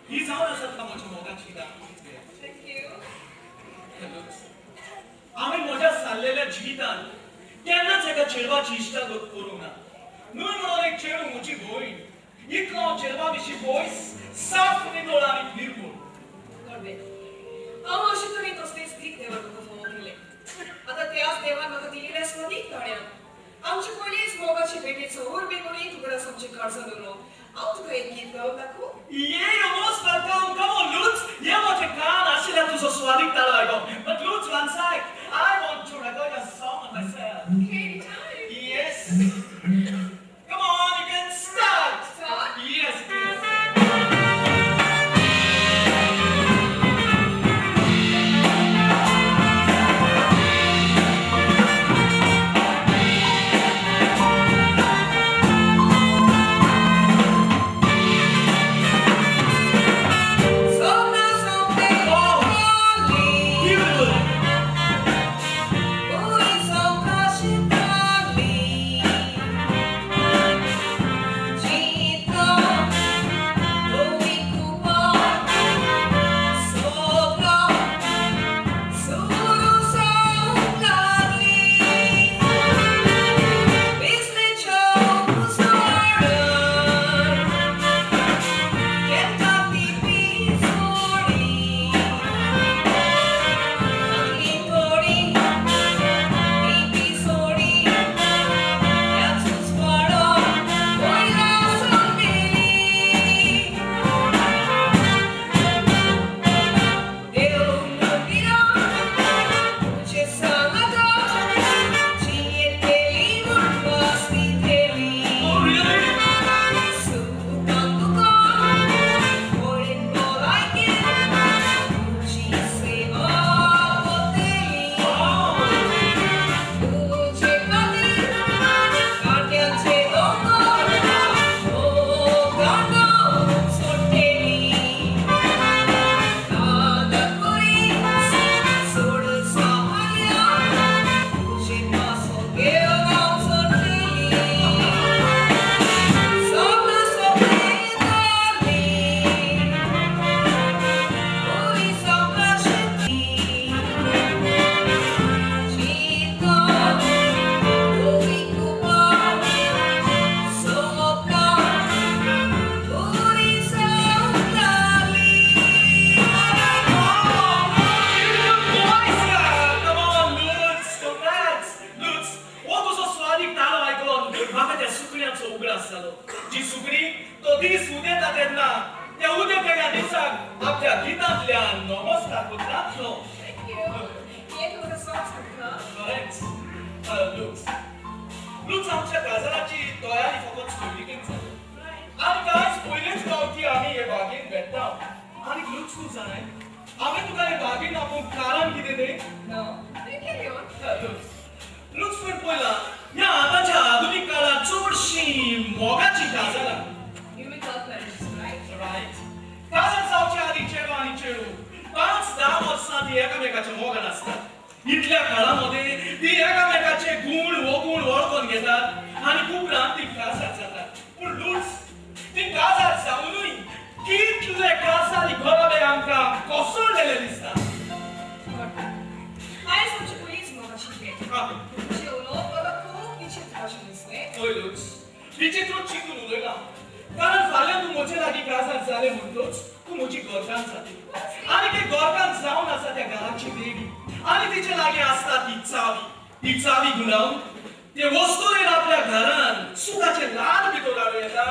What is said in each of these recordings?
ही जावन आसात कामाच्या मोगाची गा थँक्यू. आम्ही मोठ्या चाललेल्या जिवितान केन्नाच एका चेडवाची इश्टागत करूंक ना. न्हय म्हणून एक चेडू म्हजी भयण. इतलो हांव चेडवा विशीं पयस साफ नितळ आनी निर्मळ. हांव अशें तरेन कसलेच दीक देवाक तुका फोव केले. आतां त्याच देवान म्हाका दिलेल्या स्वदीक तळ्यान आमचे पयलींच मोगाची भेटीचो उर्बे करून तुका आमची काळजा दवरो. हांव तुका एक गीत गावन दाखोव. ये नमस्कार come on Lutz. ये मोठे कान आशिल्ल्या तुजो स्वादीक ताळो आयलो. But Lutz, one sec. I want to record a song on myself. Anytime. Yes. Come on, you can start. Start? Yes, please. जी सुकणी तो दीस उदेता तेन्ना त्या उदेताच्या दिसाक आपल्या गितांतल्यान नमस्कार करतालो. लुक्स आमच्या काजाराची तयारी फकत स्टोरीकेन जाली. आनी कांयच पयलेच गांवठी आमी हे बागेन भेटता. आनी लुक्स तूं जाणाय आमी तुका हे बागेन आपूण कारण कितें तें? लुक्स पण पयला ह्या आतांच्या आधुनीक काळात चडशीं मोगाची काजारां. रायट. काजार जावचे आदी चेडो आनी चेडू 5-10 वर्सां ती एकामेकाच्या मोगान आसतात. इतल्या काळामध्ये ती एकामेकाचे गुण वगूण वळखून घेतात आनी उपरांत ती काजार जातात. पूण लुट्स ती काजार जावनूय कितले काजारी घोरले आमकां कोसळलेले दिसता. होय लुट्स विचित्रच चिंतून उलयला. कारण फाल्यां तूं म्हजे लागीं काजार जालें म्हणटच तूं म्हजी गोरकान जातली. आनी ते गोरकान जावन आसा त्या घराची देवी आनी तिचे लागीं आसता ती चावी गुंडावन ते वस्तुरेन आपल्या घरान सुखाचे लाड भितर हाडूं येता.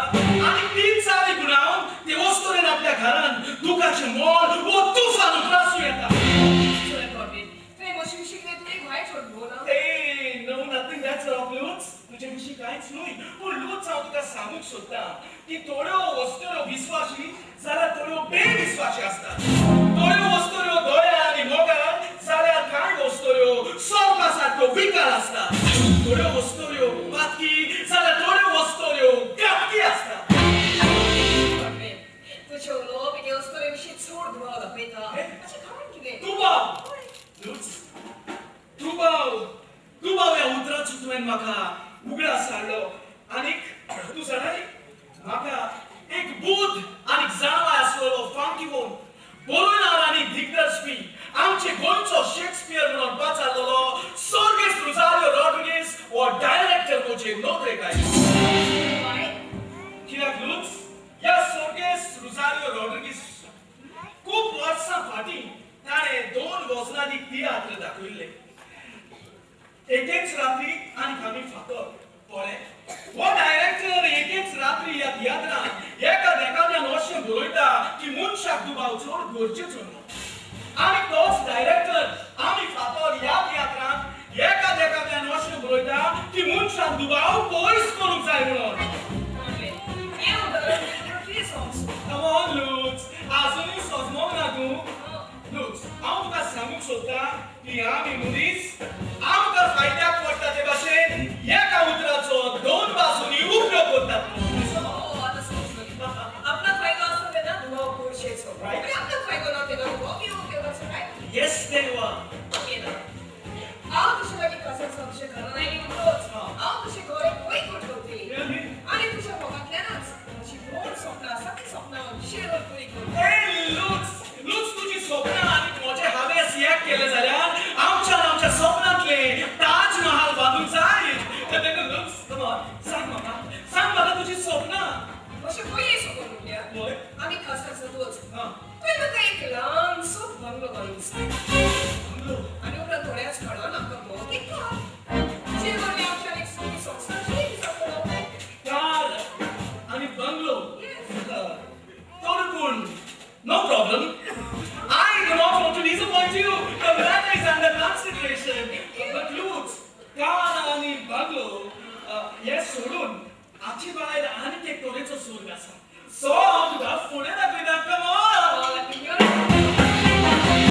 आनी ती चावी गुंडावन ते वस्तुरेन आपल्या घरान दुखाचे मोल वो तुफान उतरासूं येता. No, nothing that's wrong, Lutz. तुझे विशीं कांयच न्हय. पूण लुट्स हांव तुका सांगूंक सोदतां की थोड्यो वस्तुऱ्यो विस्वाशी जाल्यार थोड्यो बेविस्वाशी आसतात. थोड्यो वस्तुऱ्यो दोळ्या आनी मोगान जाल्यार कांय वस्तुऱ्यो सोर्पा सारक्यो विकार आसतात. थोड्यो वस्तुऱ्यो पातकी जाल्यार थोड्यो वस्तुऱ्यो गापकी आसतात. तुज्यो लोक ह्या वस्तुरे विशीं चड दुबाव दाखयता. दुबाव लुट्स दुबाव ह्या उतराचो तुवें म्हाका उगडास हाडलो. आनीक तूं जाणाय म्हाका एक बूध आनी जाणवाय आसलेलो एकेच रात्री आणि आम्ही फातर पळय हो डायरेक्टर एकेच रात्री या तियात्रात एखाद्या नोशें बरयता की मनशाक दुबावचो गरजेचो ना आणि तोच डायरेक्टर आम्ही फातर या तियात्रात एखाद्या नोशें बरयता की मनशाक दुबाव पयस करूंक जाय म्हणून हे उदाहरण किती सॉंग्स Come on, Lutz. अजूनही सजमोग ना तू Lutz, हांव तुका सांगूंक सोदता की आमी मनीस आमकां फायद्याक पडटा ते भाशेन एका उतराचो दोन बाजूंनी उपयोग करतात हो आता समजलं आपला फायदा असतो ते ना दुभाव पुरुषेचो आणि आपला फायदा नव्हते ना दुभाव किंवा उपयोगाचं काय येस देवा हांव तुजे लागीं कसाचो अक्षय घरान आयली म्हणटोच हांव तुजे गोळे पळय करतली आणि तुज्या मोगांतल्यानच म्हजी गोड स्वप्न आसा ती स्वप्न शेअर पुरी करतली ए लुट्स तुजी स्वप्नां आनी म्हजे हावेस एक केले जाल्यार आमच्या स्वप्नांतले ताज महाल बांदूंक जाय लुट्स कम ऑन सांग म्हाका तुजी स्वप्नां अशें पयलीं सकून म्हणल्या होय आमी खासाचो तोच हां तुवें म्हाका एक ल्हानसो बंगलो बांदूंक जाय बंगलो आणि उपरांत थोड्याच काळान आमकां भोवतीक जे वरवीं आमच्या एक सोबी संस्थाची दिसता कार आणि बंगलो Yes. तोडकून नो प्रॉब्लेम